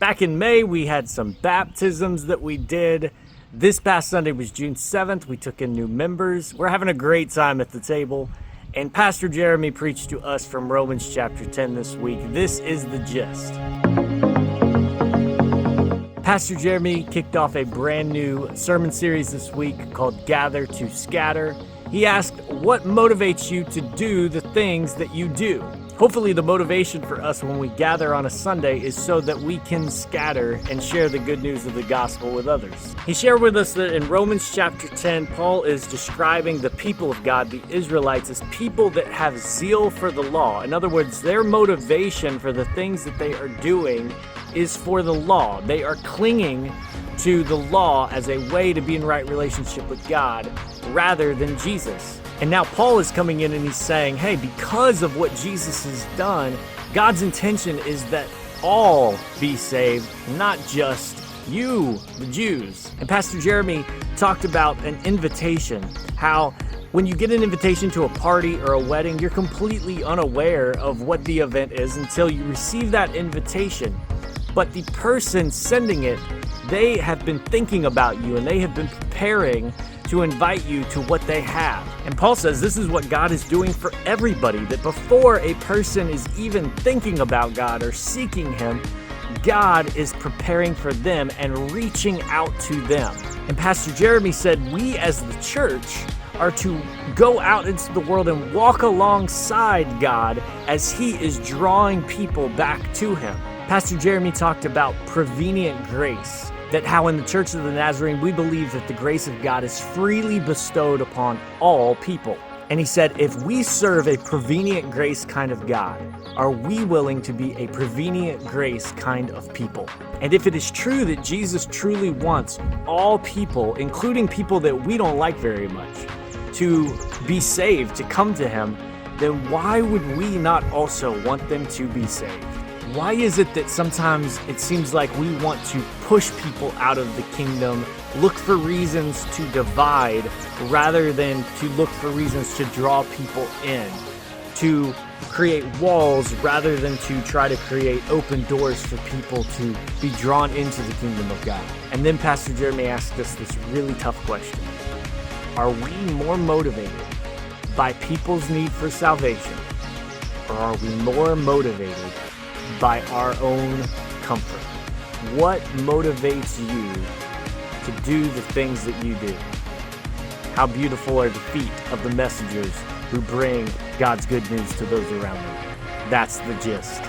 Back in May, we had some baptisms that we did. This past Sunday was June 7th. We took in new members. We're having a great time at the table. And Pastor Jeremy preached to us from Romans chapter 10 this week. This is the gist. Pastor Jeremy kicked off a brand new sermon series this week called Gather to Scatter. He asked, what motivates you to do the things that you do? Hopefully the motivation for us when we gather on a Sunday is so that we can scatter and share the good news of the gospel with others. He shared with us that in Romans chapter 10, Paul is describing the people of God, the Israelites, as people that have zeal for the law. In other words, their motivation for the things that they are doing is for the law. They are clinging to the law as a way to be in right relationship with God rather than Jesus. And now Paul is coming in and he's saying, hey, because of what Jesus has done, God's intention is that all be saved, not just you, the Jews. And Pastor Jeremy talked about an invitation, how when you get an invitation to a party or a wedding, you're completely unaware of what the event is until you receive that invitation. But the person sending it, they have been thinking about you and they have been preparing to invite you to what they have. And Paul says this is what God is doing for everybody, that before a person is even thinking about God or seeking Him, God is preparing for them and reaching out to them. And Pastor Jeremy said we as the church are to go out into the world and walk alongside God as He is drawing people back to Him. Pastor Jeremy talked about prevenient grace, that how in the Church of the Nazarene, we believe that the grace of God is freely bestowed upon all people. And he said, if we serve a prevenient grace kind of God, are we willing to be a prevenient grace kind of people? And if it is true that Jesus truly wants all people, including people that we don't like very much, to be saved, to come to Him, then why would we not also want them to be saved? Why is it that sometimes it seems like we want to push people out of the kingdom, look for reasons to divide, rather than to look for reasons to draw people in, to create walls rather than to try to create open doors for people to be drawn into the kingdom of God? And then Pastor Jeremy asked us this really tough question. Are we more motivated by people's need for salvation, or are we more motivated by our own comfort? What motivates you to do the things that you do? How beautiful are the feet of the messengers who bring God's good news to those around them. That's the gist.